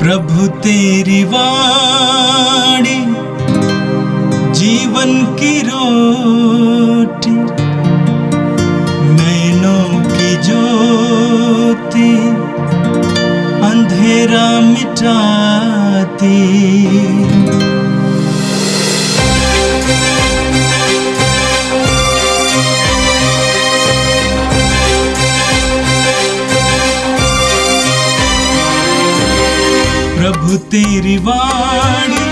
प्रभु तेरी वाणी जीवन की रोटी, नैनों की ज्योति अंधेरा मिटाती। प्रभु तेरी वाणी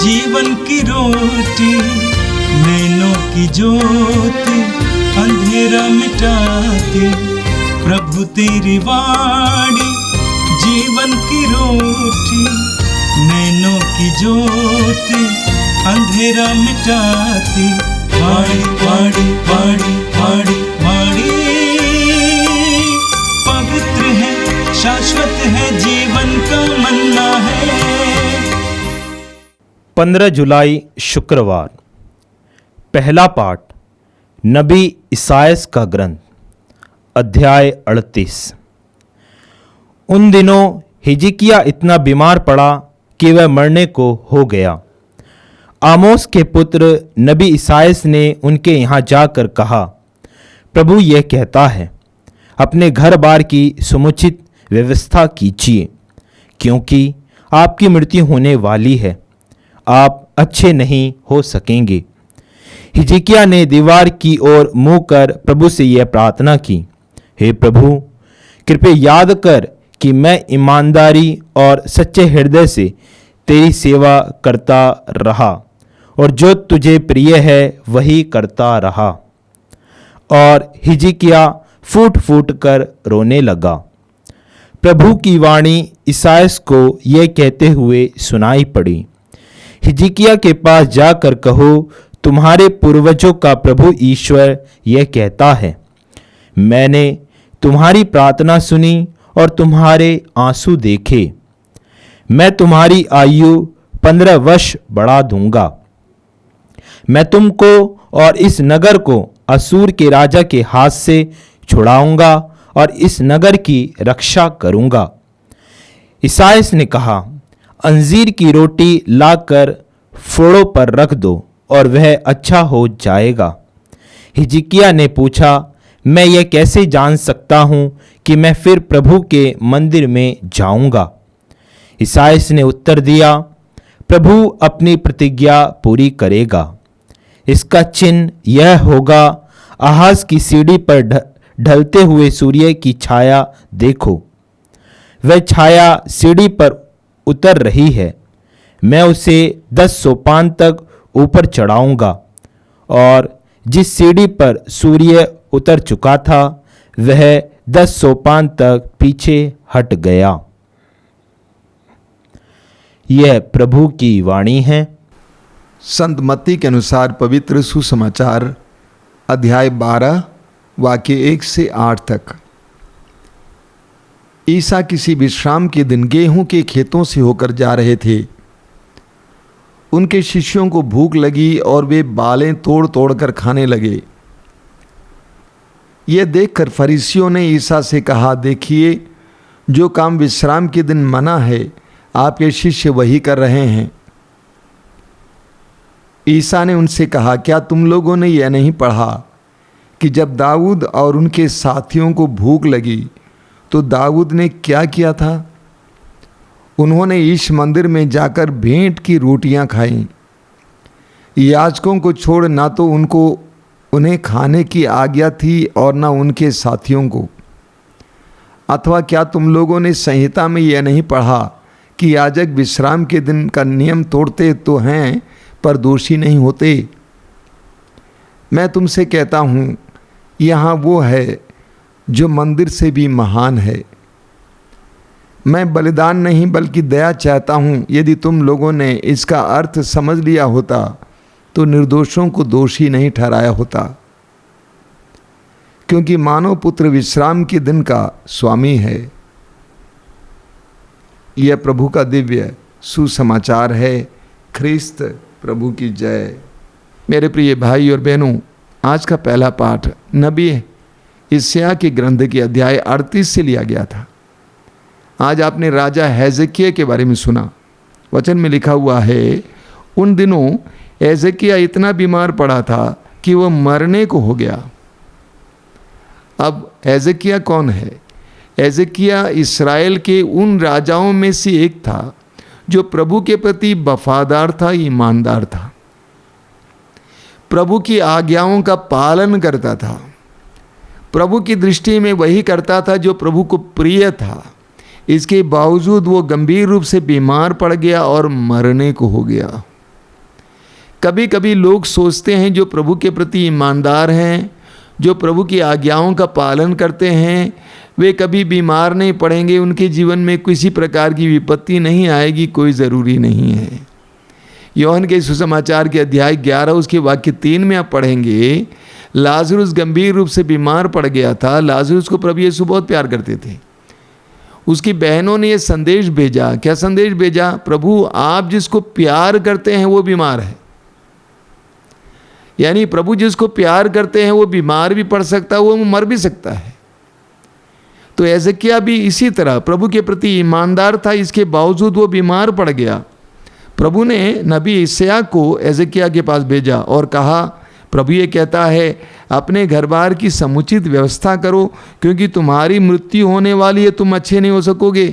जीवन की रोटी, नैनों की ज्योति अंधेरा मिटाती। प्रभु तेरी वाणी जीवन की रोटी, नैनों की ज्योति अंधेरा मिटाती। वाणी वाणी वाणी वाणी वाणी पवित्र है, शाश्वत है, जीवन का मन्ना है। 15 जुलाई शुक्रवार। पहला पाठ नबी इसायास का ग्रंथ, अध्याय 38। उन दिनों हिजकिय्याह इतना बीमार पड़ा कि वह मरने को हो गया। आमोस के पुत्र नबी इसायास ने उनके यहाँ जाकर कहा, प्रभु यह कहता है, अपने घर बार की समुचित व्यवस्था कीजिए, क्योंकि आपकी मृत्यु होने वाली है, आप अच्छे नहीं हो सकेंगे। हिजकिय्याह ने दीवार की ओर मुँह कर प्रभु से यह प्रार्थना की, हे प्रभु, कृपया याद कर कि मैं ईमानदारी और सच्चे हृदय से तेरी सेवा करता रहा और जो तुझे प्रिय है वही करता रहा। और हिजकिय्याह फूट फूट कर रोने लगा। प्रभु की वाणी इसायास को यह कहते हुए सुनाई पड़ी, हिजकिय्याह के पास जाकर कहो, तुम्हारे पूर्वजों का प्रभु ईश्वर यह कहता है, मैंने तुम्हारी प्रार्थना सुनी और तुम्हारे आंसू देखे। मैं तुम्हारी आयु 15 वर्ष बढ़ा दूंगा। मैं तुमको और इस नगर को असूर के राजा के हाथ से छुड़ाऊंगा और इस नगर की रक्षा करूंगा। इसायास ने कहा, अंजीर की रोटी लाकर फोड़ों पर रख दो और वह अच्छा हो जाएगा। हिजकिय्याह ने पूछा, मैं यह कैसे जान सकता हूँ कि मैं फिर प्रभु के मंदिर में जाऊंगा? इसायास ने उत्तर दिया, प्रभु अपनी प्रतिज्ञा पूरी करेगा। इसका चिन्ह यह होगा, आहाज की सीढ़ी पर ढलते हुए सूर्य की छाया देखो। वह छाया सीढ़ी पर उतर रही है। मैं उसे 10 सोपान तक ऊपर चढ़ाऊंगा और जिस सीढ़ी पर सूर्य उतर चुका था वह 10 सोपान तक पीछे हट गया। यह प्रभु की वाणी है। संत मत्ती के अनुसार पवित्र सुसमाचार अध्याय 12 वाक्य 1 से 8 तक। ईसा किसी विश्राम के दिन गेहूं के खेतों से होकर जा रहे थे। उनके शिष्यों को भूख लगी और वे बालें तोड़ तोड़ कर खाने लगे। यह देखकर फरीसियों ने ईसा से कहा, देखिए, जो काम विश्राम के दिन मना है आपके शिष्य वही कर रहे हैं। ईसा ने उनसे कहा, क्या तुम लोगों ने यह नहीं पढ़ा कि जब दाऊद और उनके साथियों को भूख लगी तो दाऊद ने क्या किया था? उन्होंने इस मंदिर में जाकर भेंट की रोटियां खाईं। याजकों को छोड़ ना तो उन्हें खाने की आज्ञा थी और ना उनके साथियों को। अथवा क्या तुम लोगों ने संहिता में यह नहीं पढ़ा कि याजक विश्राम के दिन का नियम तोड़ते तो हैं पर दोषी नहीं होते? मैं तुमसे कहता हूँ, यहाँ वो है जो मंदिर से भी महान है। मैं बलिदान नहीं बल्कि दया चाहता हूँ। यदि तुम लोगों ने इसका अर्थ समझ लिया होता तो निर्दोषों को दोषी नहीं ठहराया होता, क्योंकि मानव पुत्र विश्राम के दिन का स्वामी है। यह प्रभु का दिव्य सुसमाचार है। ख्रिस्त प्रभु की जय। मेरे प्रिय भाई और बहनों, आज का पहला पाठ नबी यशायाह के ग्रंथ के अध्याय 38 से लिया गया था। आज आपने राजा हेzekiah के बारे में सुना। वचन में लिखा हुआ है, उन दिनों हेzekiah इतना बीमार पड़ा था कि वह मरने को हो गया। अब हेzekiah कौन है? हेzekiah इस्राएल के उन राजाओं में से एक था जो प्रभु के प्रति वफादार था, ईमानदार था, प्रभु की आज्ञाओं का पालन करता था, प्रभु की दृष्टि में वही करता था जो प्रभु को प्रिय था। इसके बावजूद वो गंभीर रूप से बीमार पड़ गया और मरने को हो गया। कभी कभी लोग सोचते हैं जो प्रभु के प्रति ईमानदार हैं, जो प्रभु की आज्ञाओं का पालन करते हैं, वे कभी बीमार नहीं पड़ेंगे, उनके जीवन में किसी प्रकार की विपत्ति नहीं आएगी। कोई ज़रूरी नहीं है। यूहन्ना के सुसमाचार के अध्याय 11 उसके वाक्य 3 में आप पढ़ेंगे, लाजरुस गंभीर रूप से बीमार पड़ गया था। लाजरुस को प्रभु यीशु बहुत प्यार करते थे। उसकी बहनों ने यह संदेश भेजा। क्या संदेश भेजा? प्रभु, आप जिसको प्यार करते हैं वो बीमार है। यानी प्रभु जिसको प्यार करते हैं वो बीमार भी पड़ सकता है, वो मर भी सकता है। तो हेzekiah भी इसी तरह प्रभु के प्रति ईमानदार था, इसके बावजूद वो बीमार पड़ गया। प्रभु ने नबी यशायाह को हेzekiah के पास भेजा और कहा, प्रभु ये कहता है, अपने घर बार की समुचित व्यवस्था करो, क्योंकि तुम्हारी मृत्यु होने वाली है, तुम अच्छे नहीं हो सकोगे।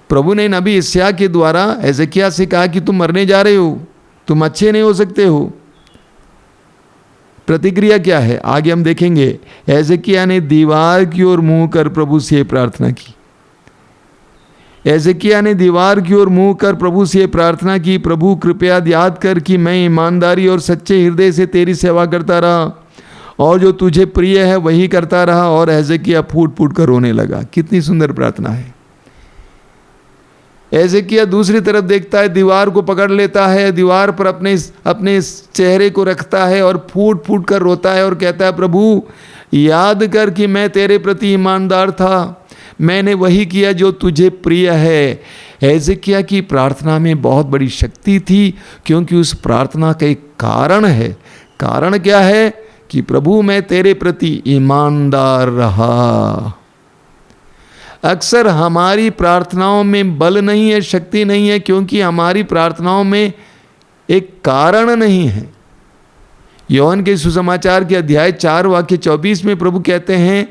प्रभु ने नबी यशायाह के द्वारा हेzekiah से कहा कि तुम मरने जा रहे हो, तुम अच्छे नहीं हो सकते हो। प्रतिक्रिया क्या है आगे हम देखेंगे। हेzekiah ने दीवार की ओर मुंह कर प्रभु से प्रार्थना की। हेzekiah ने दीवार की ओर मुंह कर प्रभु से प्रार्थना की, प्रभु कृपया याद कर कि मैं ईमानदारी और सच्चे हृदय से तेरी सेवा करता रहा और जो तुझे प्रिय है वही करता रहा। और हेzekiah फूट फूट कर रोने लगा। कितनी सुंदर प्रार्थना है। हेzekiah दूसरी तरफ देखता है, दीवार को पकड़ लेता है, दीवार पर अपने चेहरे को रखता है और फूट फूट कर रोता है और कहता है, प्रभु याद कर कि मैं तेरे प्रति ईमानदार था, मैंने वही किया जो तुझे प्रिय है। हेzekiah की प्रार्थना में बहुत बड़ी शक्ति थी, क्योंकि उस प्रार्थना का एक कारण है। कारण क्या है? कि प्रभु मैं तेरे प्रति ईमानदार रहा। अक्सर हमारी प्रार्थनाओं में बल नहीं है, शक्ति नहीं है, क्योंकि हमारी प्रार्थनाओं में एक कारण नहीं है। यूहन्ना के सुसमाचार के अध्याय 4 वाक्य 24 में प्रभु कहते हैं,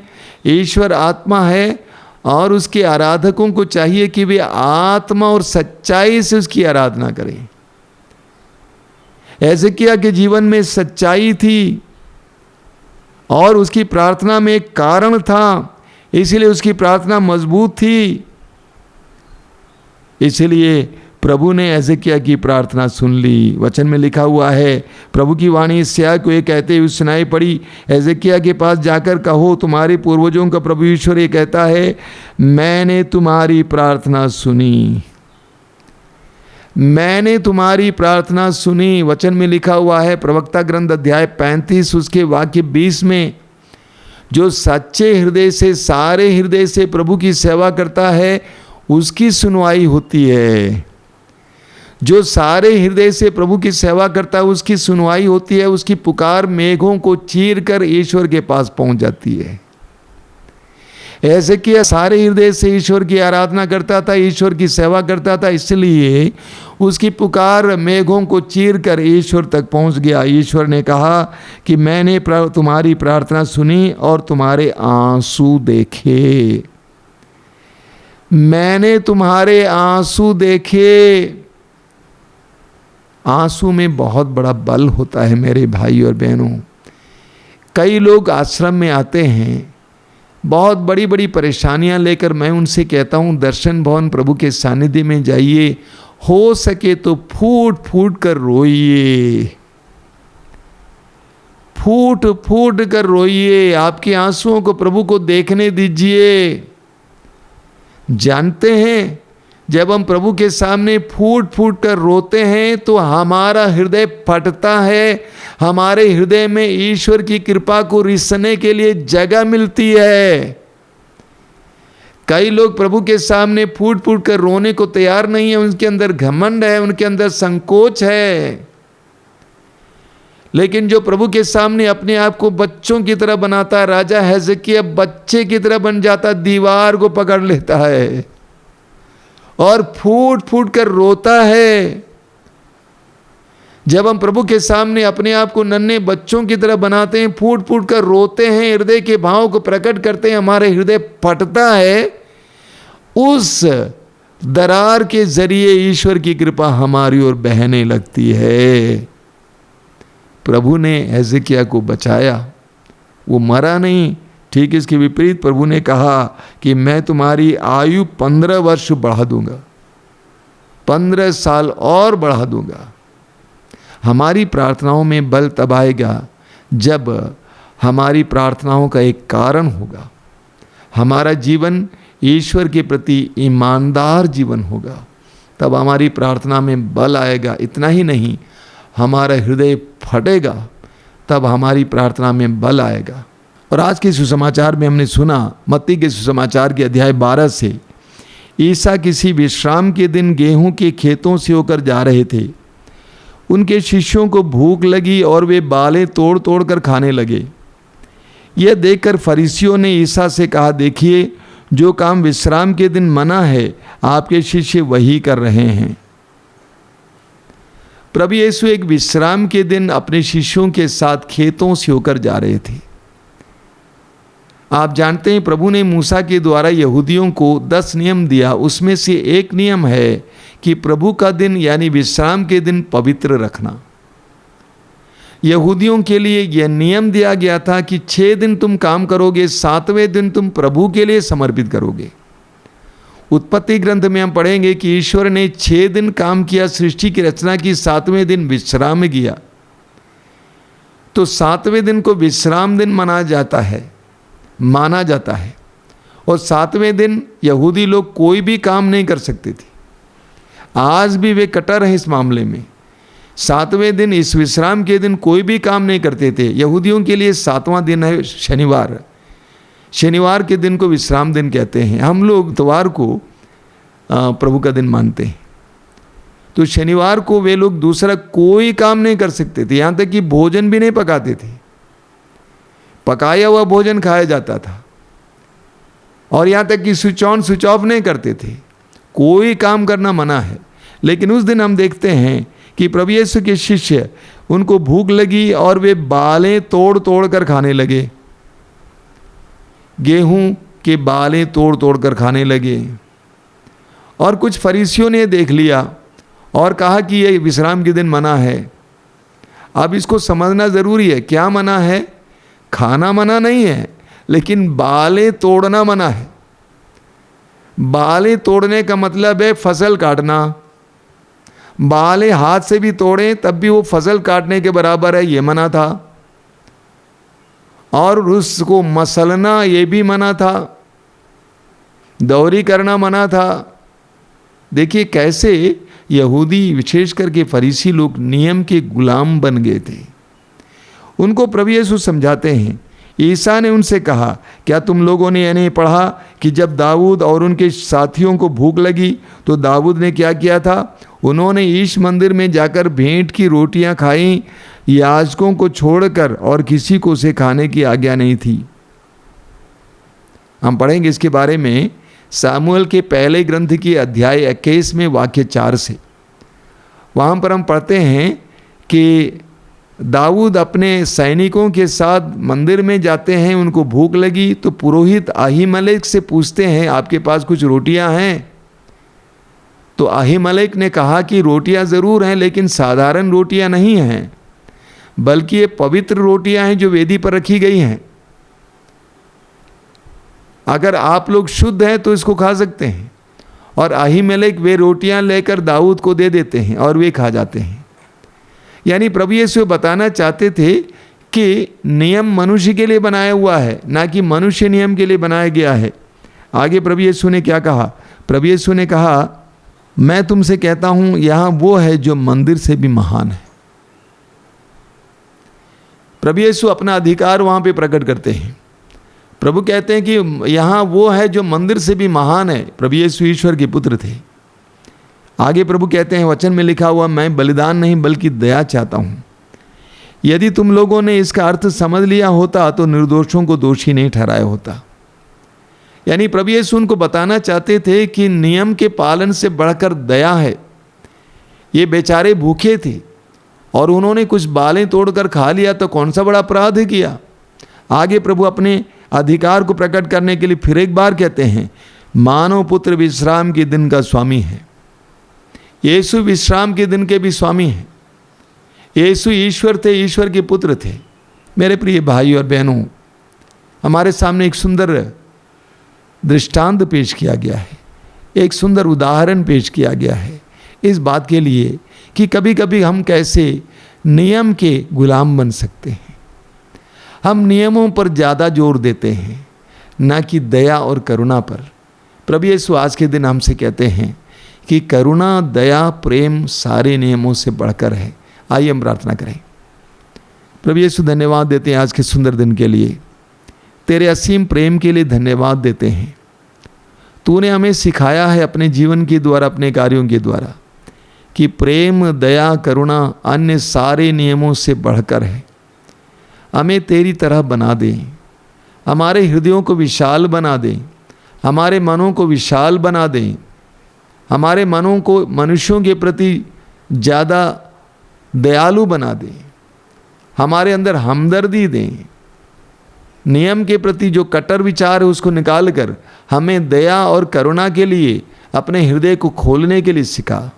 ईश्वर आत्मा है और उसके आराधकों को चाहिए कि वे आत्मा और सच्चाई से उसकी आराधना करें। हेzekiah के जीवन में सच्चाई थी और उसकी प्रार्थना में एक कारण था, इसलिए उसकी प्रार्थना मजबूत थी। इसलिए प्रभु ने हेzekiah की प्रार्थना सुन ली। वचन में लिखा हुआ है, प्रभु की वाणी यशायाह को ये कहते हुए सुनाई पड़ी, हेzekiah के पास जाकर कहो, तुम्हारे पूर्वजों का प्रभु ईश्वर ये कहता है, मैंने तुम्हारी प्रार्थना सुनी, मैंने तुम्हारी प्रार्थना सुनी। वचन में लिखा हुआ है प्रवक्ता ग्रंथ अध्याय 35 उसके वाक्य 20 में, जो सच्चे हृदय से, सारे हृदय से प्रभु की सेवा करता है उसकी सुनवाई होती है। जो सारे हृदय से प्रभु की सेवा करता है उसकी सुनवाई होती है। उसकी पुकार मेघों को चीर कर ईश्वर के पास पहुंच जाती है। हेzekiah सारे हृदय से ईश्वर की आराधना करता था, ईश्वर की सेवा करता था, इसलिए उसकी पुकार मेघों को चीर कर ईश्वर तक पहुंच गया। ईश्वर ने कहा कि मैंने तुम्हारी प्रार्थना सुनी और तुम्हारे आंसू देखे, मैंने तुम्हारे आंसू देखे। आंसू में बहुत बड़ा बल होता है मेरे भाई और बहनों। कई लोग आश्रम में आते हैं बहुत बड़ी बड़ी परेशानियां लेकर। मैं उनसे कहता हूं दर्शन भवन प्रभु के सानिध्य में जाइए, हो सके तो फूट फूट कर रोइए, फूट फूट कर रोइए, आपके आंसुओं को प्रभु को देखने दीजिए। जानते हैं जब हम प्रभु के सामने फूट फूट कर रोते हैं तो हमारा हृदय फटता है, हमारे हृदय में ईश्वर की कृपा को रिसने के लिए जगह मिलती है। कई लोग प्रभु के सामने फूट फूट कर रोने को तैयार नहीं है, उनके अंदर घमंड है, उनके अंदर संकोच है। लेकिन जो प्रभु के सामने अपने आप को बच्चों की तरह बनाता, राजा हिजकिय्याह बच्चे की तरह बन जाता, दीवार को पकड़ लेता है और फूट फूट कर रोता है। जब हम प्रभु के सामने अपने आप को नन्हे बच्चों की तरह बनाते हैं, फूट फूट कर रोते हैं, हृदय के भाव को प्रकट करते हैं, हमारे हृदय फटता है, उस दरार के जरिए ईश्वर की कृपा हमारी ओर बहने लगती है। प्रभु ने हिजकिय्याह को बचाया, वो मरा नहीं। ठीक इसके विपरीत प्रभु ने कहा कि मैं तुम्हारी आयु 15 वर्ष बढ़ा दूंगा, 15 साल और बढ़ा दूंगा। हमारी प्रार्थनाओं में बल तब आएगा जब हमारी प्रार्थनाओं का एक कारण होगा, हमारा जीवन ईश्वर के प्रति ईमानदार जीवन होगा, तब हमारी प्रार्थना में बल आएगा। इतना ही नहीं, हमारा हृदय फटेगा, तब हमारी प्रार्थना में बल आएगा। और आज के सुसमाचार में हमने सुना, मत्ती के सुसमाचार के अध्याय 12 से, ईसा किसी विश्राम के दिन गेहूं के खेतों से होकर जा रहे थे। उनके शिष्यों को भूख लगी और वे बालें तोड़ तोड़ कर खाने लगे। यह देखकर फरीसियों ने ईसा से कहा, देखिए, जो काम विश्राम के दिन मना है, आपके शिष्य वही कर रहे हैं। प्रभु यीशु एक विश्राम के दिन अपने शिष्यों के साथ खेतों से होकर जा रहे थे। आप जानते हैं, प्रभु ने मूसा के द्वारा यहूदियों को 10 नियम दिया। उसमें से एक नियम है कि प्रभु का दिन यानी विश्राम के दिन पवित्र रखना। यहूदियों के लिए यह नियम दिया गया था कि 6 दिन तुम काम करोगे, 7वें दिन तुम प्रभु के लिए समर्पित करोगे। उत्पत्ति ग्रंथ में हम पढ़ेंगे कि ईश्वर ने 6 दिन काम किया, सृष्टि की रचना की, 7वें दिन विश्राम किया। तो 7वें दिन को विश्राम दिन माना जाता है। और 7वें दिन यहूदी लोग कोई भी काम नहीं कर सकते थे। आज भी वे कट्टर हैं इस मामले में। 7वें दिन, इस विश्राम के दिन कोई भी काम नहीं करते थे। यहूदियों के लिए 7वां दिन है शनिवार। शनिवार के दिन को विश्राम दिन कहते हैं। हम लोग इतवार को प्रभु का दिन मानते हैं। तो शनिवार को वे लोग दूसरा कोई काम नहीं कर सकते थे, यहाँ तक कि भोजन भी नहीं पकाते थे। पकाया हुआ भोजन खाया जाता था। और यहाँ तक कि स्विच ऑन स्विच ऑफ नहीं करते थे। कोई काम करना मना है। लेकिन उस दिन हम देखते हैं कि प्रभु यीशु के शिष्य, उनको भूख लगी और वे बालें तोड़ तोड़ कर खाने लगे। गेहूं के बालें तोड़ तोड़ कर खाने लगे। और कुछ फरीसियों ने देख लिया और कहा कि ये विश्राम के दिन मना है। अब इसको समझना ज़रूरी है। क्या मना है? खाना मना नहीं है, लेकिन बालें तोड़ना मना है। बालें तोड़ने का मतलब है फसल काटना। बालें हाथ से भी तोड़ें तब भी वो फसल काटने के बराबर है, ये मना था। और उसको मसलना ये भी मना था। दौरी करना मना था। देखिए कैसे यहूदी, विशेष करके फरीसी लोग नियम के गुलाम बन गए थे। उनको प्रभु यीशु समझाते हैं। ईसा ने उनसे कहा, क्या तुम लोगों ने यह नहीं पढ़ा कि जब दाऊद और उनके साथियों को भूख लगी तो दाऊद ने क्या किया था? उन्होंने ईश मंदिर में जाकर भेंट की रोटियां खाई, याजकों को छोड़कर, और किसी को उसे खाने की आज्ञा नहीं थी। हम पढ़ेंगे इसके बारे में सामुएल के पहले ग्रंथ की अध्याय 21 में वाक्य 4 से। वहाँ पर हम पढ़ते हैं कि दाऊद अपने सैनिकों के साथ मंदिर में जाते हैं। उनको भूख लगी तो पुरोहित अहीमेलेक से पूछते हैं, आपके पास कुछ रोटियां हैं? तो अहीमेलेक ने कहा कि रोटियां ज़रूर हैं, लेकिन साधारण रोटियां नहीं हैं, बल्कि ये पवित्र रोटियां हैं जो वेदी पर रखी गई हैं। अगर आप लोग शुद्ध हैं तो इसको खा सकते हैं। और अहीमेलेक वे रोटियां लेकर दाऊद को दे देते हैं और वे खा जाते हैं। यानी प्रभु यीशु बताना चाहते थे कि नियम मनुष्य के लिए बनाया हुआ है, ना कि मनुष्य नियम के लिए बनाया गया है। आगे प्रभु यीशु ने क्या कहा? प्रभु यीशु ने कहा, मैं तुमसे कहता हूं, यहाँ वो है जो मंदिर से भी महान है। प्रभु यीशु अपना अधिकार वहाँ पे प्रकट करते हैं। प्रभु कहते हैं कि यहाँ वो है जो मंदिर से भी महान है। प्रभु यीशु ईश्वर के पुत्र थे। आगे प्रभु कहते हैं, वचन में लिखा हुआ, मैं बलिदान नहीं बल्कि दया चाहता हूँ। यदि तुम लोगों ने इसका अर्थ समझ लिया होता तो निर्दोषों को दोषी नहीं ठहराया होता। यानी प्रभु यीशु उनको बताना चाहते थे कि नियम के पालन से बढ़कर दया है। ये बेचारे भूखे थे और उन्होंने कुछ बालें तोड़कर खा लिया तो कौन सा बड़ा अपराध किया। आगे प्रभु अपने अधिकार को प्रकट करने के लिए फिर एक बार कहते हैं, मानव पुत्र विश्राम के दिन का स्वामी है। यीशु विश्राम के दिन के भी स्वामी हैं। यीशु ईश्वर थे, ईश्वर के पुत्र थे। मेरे प्रिय भाई और बहनों, हमारे सामने एक सुंदर दृष्टांत पेश किया गया है, एक सुंदर उदाहरण पेश किया गया है इस बात के लिए कि कभी कभी हम कैसे नियम के गुलाम बन सकते हैं। हम नियमों पर ज़्यादा जोर देते हैं, न कि दया और करुणा पर। प्रभु यीशु आज के दिन हमसे कहते हैं कि करुणा, दया, प्रेम सारे नियमों से बढ़कर है। आइए हम प्रार्थना करें। प्रभु यीशु धन्यवाद देते हैं आज के सुंदर दिन के लिए, तेरे असीम प्रेम के लिए धन्यवाद देते हैं। तूने हमें सिखाया है अपने जीवन के द्वारा, अपने कार्यों के द्वारा, कि प्रेम, दया, करुणा अन्य सारे नियमों से बढ़कर है। हमें तेरी तरह बना दे, हमारे हृदयों को विशाल बना दे, हमारे मनों को विशाल बना दे, हमारे मनों को मनुष्यों के प्रति ज़्यादा दयालु बना दे, हमारे अंदर हमदर्दी दें। नियम के प्रति जो कट्टर विचार है उसको निकाल कर हमें दया और करुणा के लिए अपने हृदय को खोलने के लिए सिखा।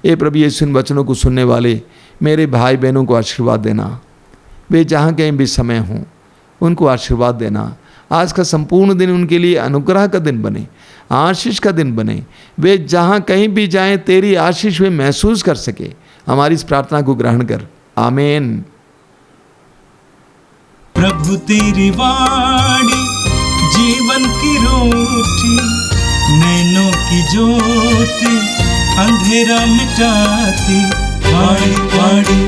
ए प्रभु यीशु, इन वचनों को सुनने वाले मेरे भाई बहनों को आशीर्वाद देना। वे जहाँ कहीं भी समय हों उनको आशीर्वाद देना। आज का संपूर्ण दिन उनके लिए अनुग्रह का दिन बने, आशीष का दिन बने। वे जहाँ कहीं भी जाएं तेरी आशीष वे महसूस कर सके। हमारी इस प्रार्थना को ग्रहण कर, आमीन। प्रभु तेरी वाणी जीवन की रोटी, नैनों की ज्योति अंधेरा मिटाती। वाणी वाणी